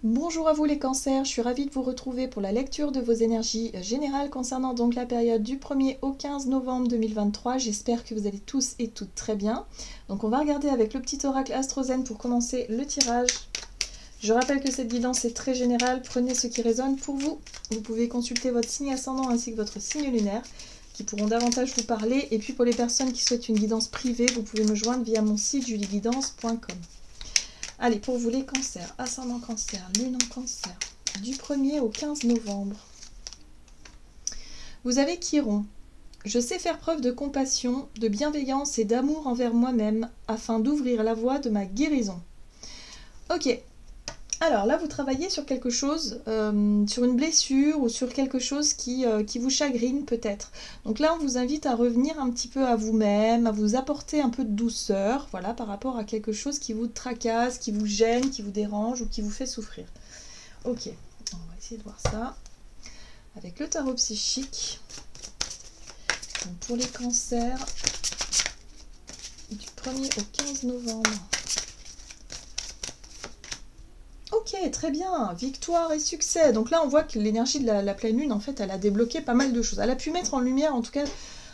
Bonjour à vous les cancers, je suis ravie de vous retrouver pour la lecture de vos énergies générales concernant donc la période du 1er au 15 novembre 2023. J'espère que vous allez tous et toutes très bien. Donc on va regarder avec le petit oracle AstroZen pour commencer le tirage. Je rappelle que cette guidance est très générale, prenez ce qui résonne pour vous. Vous pouvez consulter votre signe ascendant ainsi que votre signe lunaire qui pourront davantage vous parler. Et puis pour les personnes qui souhaitent une guidance privée, vous pouvez me joindre via mon site julieguidance.com. Allez, pour vous les cancers, ascendant cancer, lune en cancer, du 1er au 15 novembre. Vous avez Chiron. Je sais faire preuve de compassion, de bienveillance et d'amour envers moi-même afin d'ouvrir la voie de ma guérison. Ok. Alors là, vous travaillez sur quelque chose, sur une blessure ou sur quelque chose qui vous chagrine peut-être. Donc là, on vous invite à revenir un petit peu à vous-même, à vous apporter un peu de douceur, voilà, par rapport à quelque chose qui vous tracasse, qui vous gêne, qui vous dérange ou qui vous fait souffrir. Ok, on va essayer de voir ça avec le tarot psychique. Donc pour les cancers, du 1er au 15 novembre. Ok, très bien, victoire et succès. Donc là, on voit que l'énergie de la pleine lune, en fait, elle a débloqué pas mal de choses. Elle a pu mettre en lumière, en tout cas,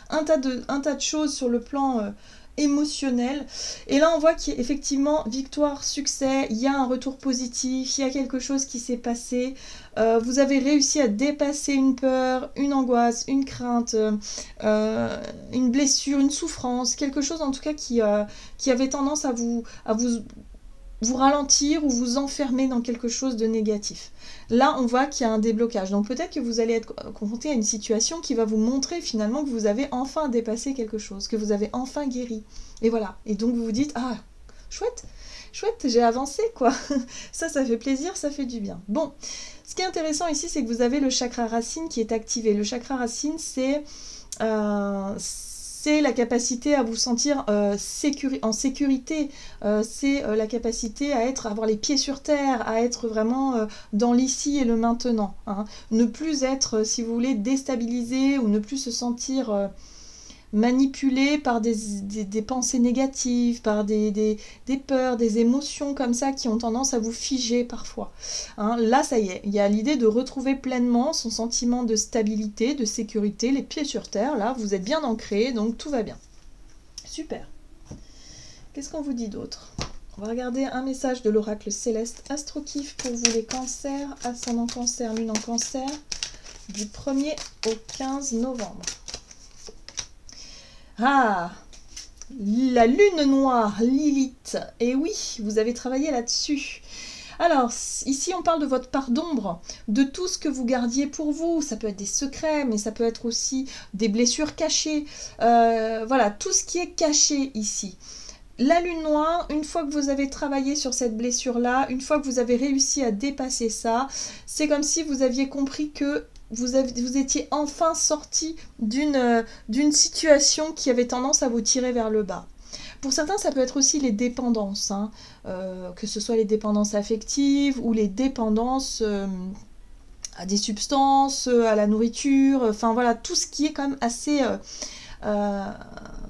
un tas de choses sur le plan émotionnel. Et là, on voit qu'effectivement, victoire, succès, il y a un retour positif, il y a quelque chose qui s'est passé. Vous avez réussi à dépasser une peur, une angoisse, une crainte, une blessure, une souffrance, quelque chose en tout cas qui avait tendance à vous ralentir ou vous enfermer dans quelque chose de négatif. Là, on voit qu'il y a un déblocage. Donc peut-être que vous allez être confronté à une situation qui va vous montrer finalement que vous avez enfin dépassé quelque chose, que vous avez enfin guéri. Et voilà. Et donc vous vous dites, ah, chouette, chouette, j'ai avancé, quoi. Ça fait plaisir, ça fait du bien. Bon, ce qui est intéressant ici, c'est que vous avez le chakra racine qui est activé. Le chakra racine, c'est la capacité à vous sentir en sécurité, c'est la capacité à avoir les pieds sur terre, à être vraiment dans l'ici et le maintenant. Hein. Ne plus être, si vous voulez, déstabilisé ou ne plus se sentir manipulé par des pensées négatives, par des peurs, des émotions comme ça qui ont tendance à vous figer parfois. Hein, là, ça y est, il y a l'idée de retrouver pleinement son sentiment de stabilité, de sécurité, les pieds sur terre, là, vous êtes bien ancré, donc tout va bien. Super. Qu'est-ce qu'on vous dit d'autre ? On va regarder un message de l'oracle céleste AstroKiff pour vous les cancers, ascendant cancer, lune en cancer, du 1er au 15 novembre. Ah, la lune noire, Lilith. Et oui, vous avez travaillé là-dessus. Alors, ici, on parle de votre part d'ombre, de tout ce que vous gardiez pour vous. Ça peut être des secrets, mais ça peut être aussi des blessures cachées. Voilà, tout ce qui est caché ici. La lune noire, une fois que vous avez travaillé sur cette blessure-là, une fois que vous avez réussi à dépasser ça, c'est comme si vous aviez compris que vous étiez enfin sorti d'une situation qui avait tendance à vous tirer vers le bas. Pour certains, ça peut être aussi les dépendances, hein, que ce soit les dépendances affectives ou les dépendances à des substances, à la nourriture, enfin voilà, tout ce qui est quand même assez...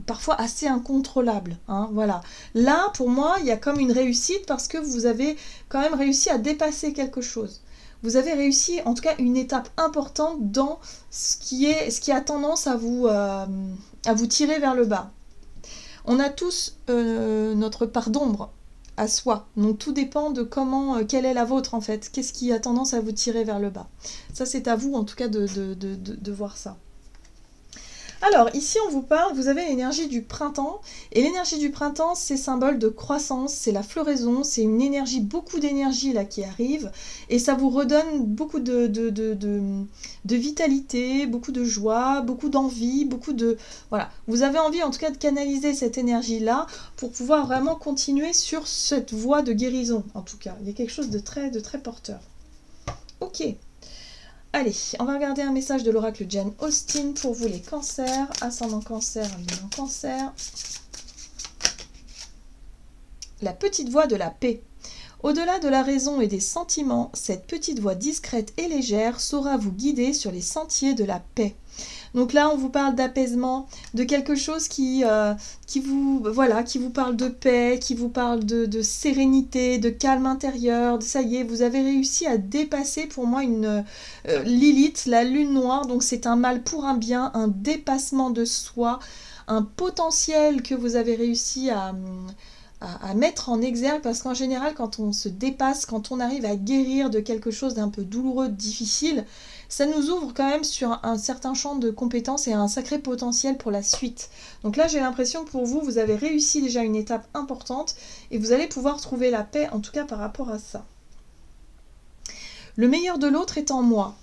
parfois assez incontrôlable. Hein, voilà. Là, pour moi, il y a comme une réussite parce que vous avez quand même réussi à dépasser quelque chose. Vous avez réussi, en tout cas, une étape importante dans ce qui a tendance à vous tirer vers le bas. On a tous notre part d'ombre à soi, donc tout dépend de quelle est la vôtre en fait, qu'est-ce qui a tendance à vous tirer vers le bas. Ça, c'est à vous en tout cas de voir ça. Alors, ici, on vous parle, vous avez l'énergie du printemps, et l'énergie du printemps, c'est symbole de croissance, c'est la floraison, c'est une énergie, beaucoup d'énergie là qui arrive, et ça vous redonne beaucoup de vitalité, beaucoup de joie, beaucoup d'envie, beaucoup de... Voilà, vous avez envie en tout cas de canaliser cette énergie-là pour pouvoir vraiment continuer sur cette voie de guérison, en tout cas. Il y a quelque chose de très porteur. Ok. Allez, on va regarder un message de l'oracle Jane Austen pour vous les cancers, ascendant cancer, lune en cancer. La petite voix de la paix. Au-delà de la raison et des sentiments, cette petite voix discrète et légère saura vous guider sur les sentiers de la paix. Donc là, on vous parle d'apaisement, de quelque chose qui vous parle de paix, qui vous parle de sérénité, de calme intérieur. Ça y est, vous avez réussi à dépasser pour moi une Lilith, la lune noire. Donc c'est un mal pour un bien, un dépassement de soi, un potentiel que vous avez réussi à mettre en exergue, parce qu'en général, quand on se dépasse, quand on arrive à guérir de quelque chose d'un peu douloureux, difficile, ça nous ouvre quand même sur un certain champ de compétences et un sacré potentiel pour la suite. Donc là, j'ai l'impression que pour vous, vous avez réussi déjà une étape importante et vous allez pouvoir trouver la paix, en tout cas par rapport à ça. Le meilleur de l'autre est en moi.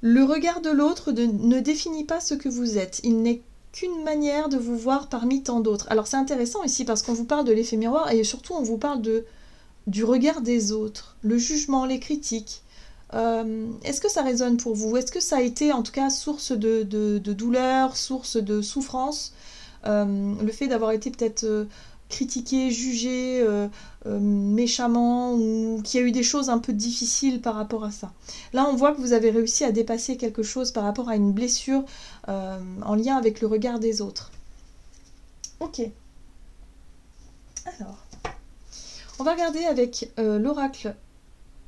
Le regard de l'autre ne définit pas ce que vous êtes. Il n'est qu'une manière de vous voir parmi tant d'autres. Alors c'est intéressant ici parce qu'on vous parle de l'effet miroir et surtout on vous parle du regard des autres, le jugement, les critiques. Est-ce que ça résonne pour vous? Est-ce que ça a été en tout cas source de douleur, source de souffrance, le fait d'avoir été peut-être critiqué, jugé méchamment, ou qu'il y a eu des choses un peu difficiles par rapport à ça. Là, on voit que vous avez réussi à dépasser quelque chose par rapport à une blessure en lien avec le regard des autres. Ok. Alors, on va regarder avec l'oracle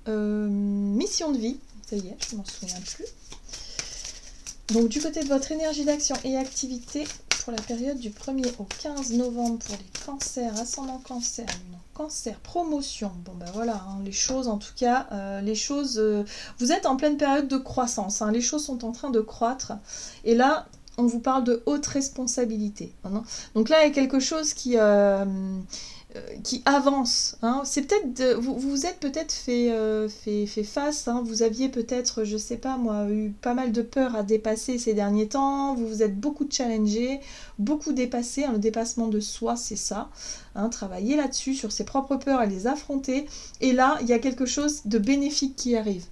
mission de vie. Ça y est, je ne m'en souviens plus. Donc, du côté de votre énergie d'action et activité, pour la période du 1er au 15 novembre pour les cancers, ascendant cancer, lune en cancer, promotion. Bon ben voilà, hein, les choses en tout cas, vous êtes en pleine période de croissance, hein, les choses sont en train de croître. Et là, on vous parle de haute responsabilité. Hein. Donc là, il y a quelque chose qui avance. Hein. C'est peut-être vous vous êtes peut-être fait face. Hein. Vous aviez peut-être, je sais pas moi, eu pas mal de peur à dépasser ces derniers temps. Vous vous êtes beaucoup challengé, beaucoup dépassé. Hein. Le dépassement de soi, c'est ça. Hein. Travailler là-dessus, sur ses propres peurs, à les affronter. Et là, il y a quelque chose de bénéfique qui arrive.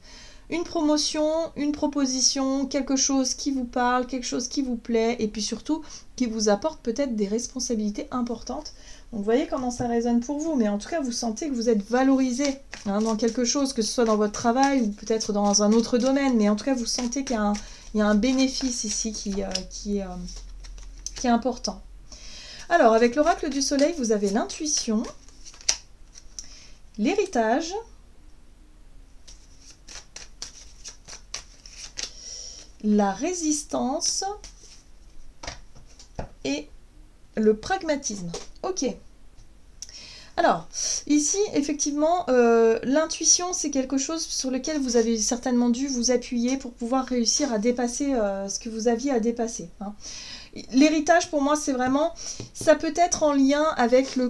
Une promotion, une proposition, quelque chose qui vous parle, quelque chose qui vous plaît, et puis surtout qui vous apporte peut-être des responsabilités importantes. Donc vous voyez comment ça résonne pour vous, mais en tout cas vous sentez que vous êtes valorisé hein, dans quelque chose, que ce soit dans votre travail ou peut-être dans un autre domaine, mais en tout cas vous sentez qu'il y a un bénéfice ici qui est important. Alors avec l'oracle du soleil, vous avez l'intuition, l'héritage, la résistance et le pragmatisme. Ok. Alors, ici, effectivement, l'intuition, c'est quelque chose sur lequel vous avez certainement dû vous appuyer pour pouvoir réussir à dépasser ce que vous aviez à dépasser. Hein. L'héritage, pour moi, c'est vraiment, ça peut être en lien avec le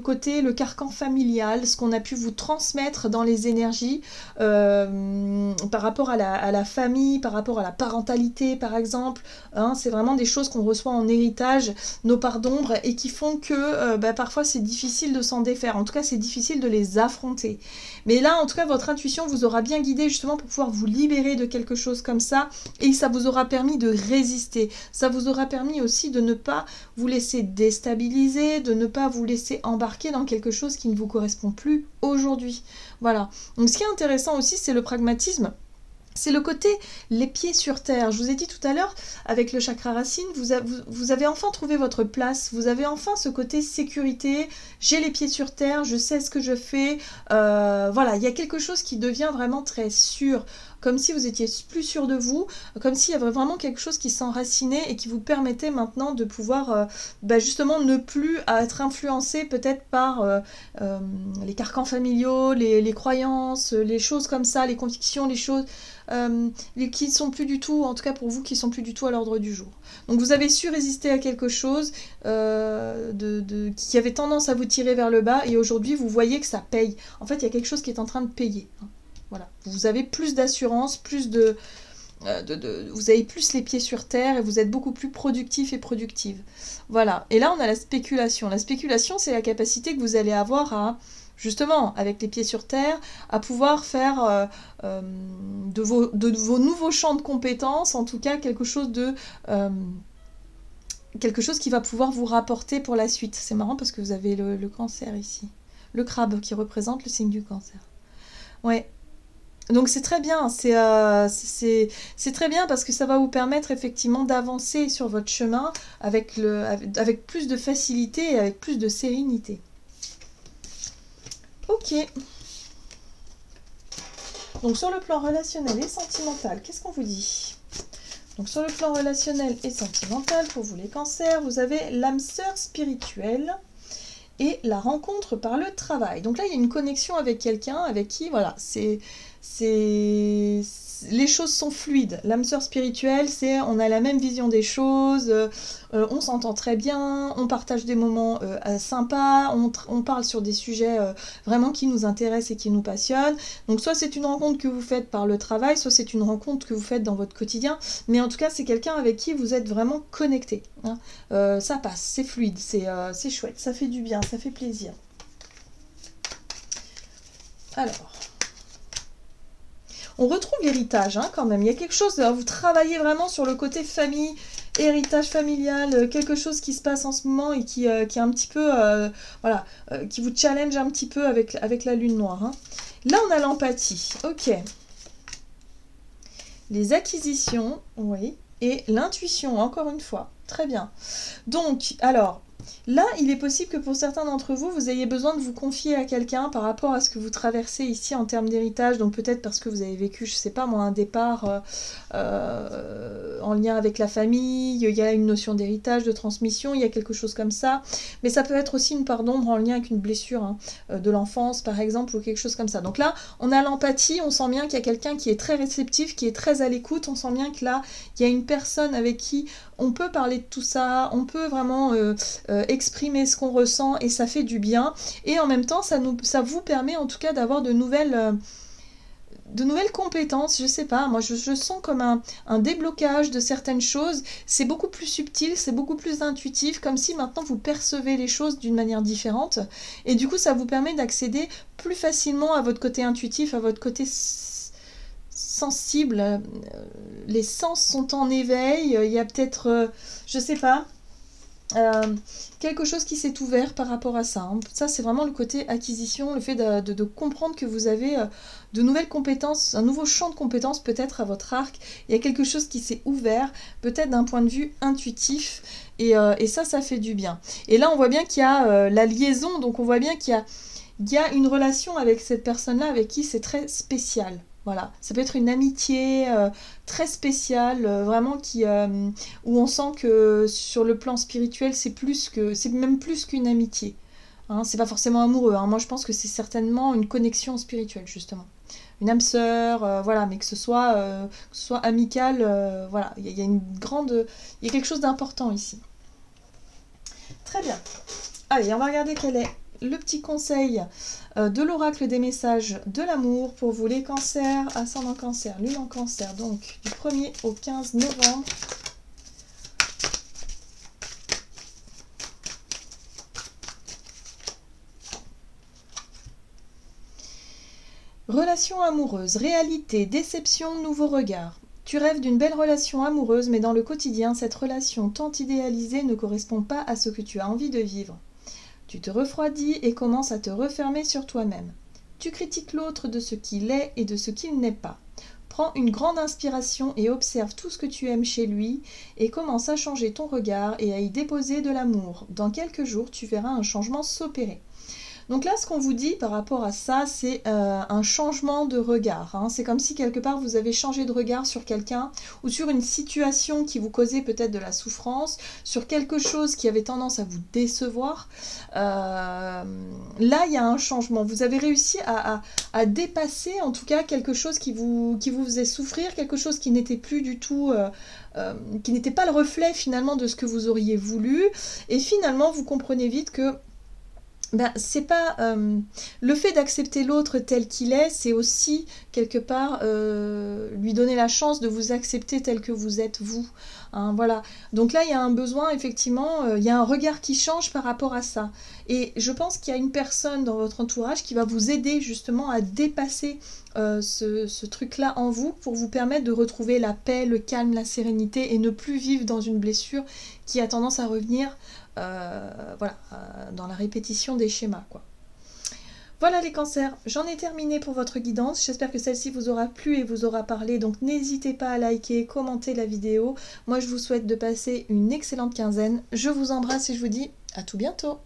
carcan familial, ce qu'on a pu vous transmettre dans les énergies, par rapport à la famille, par rapport à la parentalité, par exemple. Hein, c'est vraiment des choses qu'on reçoit en héritage, nos parts d'ombre, et qui font que parfois c'est difficile de s'en défaire. En tout cas, c'est difficile de les affronter. Mais là, en tout cas, votre intuition vous aura bien guidé justement pour pouvoir vous libérer de quelque chose comme ça, et ça vous aura permis de résister. Ça vous aura permis aussi de ne pas vous laisser déstabiliser, de ne pas vous laisser embarquer dans quelque chose qui ne vous correspond plus aujourd'hui. Voilà. Donc ce qui est intéressant aussi, c'est le pragmatisme. C'est le côté les pieds sur terre. Je vous ai dit tout à l'heure, avec le chakra racine, vous avez enfin trouvé votre place. Vous avez enfin ce côté sécurité. J'ai les pieds sur terre, je sais ce que je fais. Voilà, il y a quelque chose qui devient vraiment très sûr. Comme si vous étiez plus sûr de vous, comme s'il y avait vraiment quelque chose qui s'enracinait et qui vous permettait maintenant de pouvoir justement ne plus être influencé peut-être par les carcans familiaux, les croyances, les choses comme ça, les convictions, les choses qui ne sont plus du tout, en tout cas pour vous, qui ne sont plus du tout à l'ordre du jour. Donc vous avez su résister à quelque chose qui avait tendance à vous tirer vers le bas et aujourd'hui vous voyez que ça paye. En fait, il y a quelque chose qui est en train de payer. Voilà, vous avez plus d'assurance, vous avez plus les pieds sur terre et vous êtes beaucoup plus productif et productive. Voilà, et là on a la spéculation. La spéculation, c'est la capacité que vous allez avoir à, justement, avec les pieds sur terre, à pouvoir faire de vos nouveaux champs de compétences, en tout cas quelque chose qui va pouvoir vous rapporter pour la suite. C'est marrant parce que vous avez le cancer ici. Le crabe qui représente le signe du cancer. Ouais. Donc c'est très bien, c'est très bien parce que ça va vous permettre effectivement d'avancer sur votre chemin avec plus de facilité et avec plus de sérénité. Ok. Donc sur le plan relationnel et sentimental, qu'est-ce qu'on vous dit? Donc sur le plan relationnel et sentimental, pour vous les cancers, vous avez l'âme sœur spirituelle et la rencontre par le travail. Donc là, il y a une connexion avec quelqu'un avec qui, voilà, les choses sont fluides. L'âme sœur spirituelle, on a la même vision des choses, on s'entend très bien, on partage des moments sympas, on parle sur des sujets vraiment qui nous intéressent et qui nous passionnent. Donc soit c'est une rencontre que vous faites par le travail, soit c'est une rencontre que vous faites dans votre quotidien, mais en tout cas c'est quelqu'un avec qui vous êtes vraiment connecté. Hein. Ça passe, c'est fluide, c'est chouette, ça fait du bien, ça fait plaisir. Alors... On retrouve l'héritage hein, quand même. Il y a quelque chose, vous travaillez vraiment sur le côté famille, héritage familial, quelque chose qui se passe en ce moment et qui est un petit peu, voilà, qui vous challenge un petit peu avec la lune noire. Hein. Là, on a l'empathie. Ok. Les acquisitions, oui. Et l'intuition, encore une fois. Très bien. Donc, alors... Là, il est possible que pour certains d'entre vous, vous ayez besoin de vous confier à quelqu'un par rapport à ce que vous traversez ici en termes d'héritage. Donc peut-être parce que vous avez vécu, je ne sais pas moi, un départ en lien avec la famille, il y a une notion d'héritage, de transmission, il y a quelque chose comme ça. Mais ça peut être aussi une part d'ombre en lien avec une blessure hein, de l'enfance par exemple ou quelque chose comme ça. Donc là, on a l'empathie, on sent bien qu'il y a quelqu'un qui est très réceptif, qui est très à l'écoute. On sent bien que là, il y a une personne avec qui on peut parler de tout ça, on peut vraiment... exprimer ce qu'on ressent et ça fait du bien et en même temps ça vous permet en tout cas d'avoir de nouvelles compétences, je sais pas, moi je sens comme un déblocage de certaines choses, c'est beaucoup plus subtil, c'est beaucoup plus intuitif, comme si maintenant vous percevez les choses d'une manière différente et du coup ça vous permet d'accéder plus facilement à votre côté intuitif, à votre côté sensible, les sens sont en éveil, il y a peut-être, je sais pas, quelque chose qui s'est ouvert par rapport à ça. Hein. Ça, c'est vraiment le côté acquisition, le fait de comprendre que vous avez de nouvelles compétences, un nouveau champ de compétences peut-être à votre arc. Il y a quelque chose qui s'est ouvert, peut-être d'un point de vue intuitif, et ça fait du bien. Et là, on voit bien qu'il y a la liaison, donc on voit bien qu'il y a une relation avec cette personne-là avec qui c'est très spécial. Voilà, ça peut être une amitié très spéciale, vraiment où on sent que sur le plan spirituel, c'est même plus qu'une amitié. Hein, c'est pas forcément amoureux. Hein. Moi, je pense que c'est certainement une connexion spirituelle justement, une âme sœur, voilà, mais que ce soit amical, voilà, il y a quelque chose d'important ici. Très bien. Allez, on va regarder quel est le petit conseil de l'oracle des messages de l'amour pour vous les cancers, ascendant cancer, lune en cancer, donc du 1er au 15 novembre. Relation amoureuse, réalité, déception, nouveau regard. Tu rêves d'une belle relation amoureuse, mais dans le quotidien, cette relation tant idéalisée ne correspond pas à ce que tu as envie de vivre. Tu te refroidis et commences à te refermer sur toi-même. Tu critiques l'autre de ce qu'il est et de ce qu'il n'est pas. Prends une grande inspiration et observe tout ce que tu aimes chez lui et commence à changer ton regard et à y déposer de l'amour. Dans quelques jours, tu verras un changement s'opérer. Donc là, ce qu'on vous dit par rapport à ça, c'est un changement de regard. Hein. C'est comme si quelque part vous avez changé de regard sur quelqu'un ou sur une situation qui vous causait peut-être de la souffrance, sur quelque chose qui avait tendance à vous décevoir. Là, il y a un changement. Vous avez réussi à dépasser en tout cas quelque chose qui vous faisait souffrir, quelque chose qui n'était plus du tout... qui n'était pas le reflet finalement de ce que vous auriez voulu. Et finalement, vous comprenez vite que c'est pas le fait d'accepter l'autre tel qu'il est, c'est aussi quelque part lui donner la chance de vous accepter tel que vous êtes vous. Hein, voilà. Donc là, il y a un besoin, effectivement, il y a un regard qui change par rapport à ça. Et je pense qu'il y a une personne dans votre entourage qui va vous aider justement à dépasser ce truc-là en vous pour vous permettre de retrouver la paix, le calme, la sérénité et ne plus vivre dans une blessure qui a tendance à revenir voilà, dans la répétition des schémas, quoi. Voilà les cancers, j'en ai terminé pour votre guidance. J'espère que celle-ci vous aura plu et vous aura parlé. Donc n'hésitez pas à liker, commenter la vidéo. Moi je vous souhaite de passer une excellente quinzaine. Je vous embrasse et je vous dis à tout bientôt.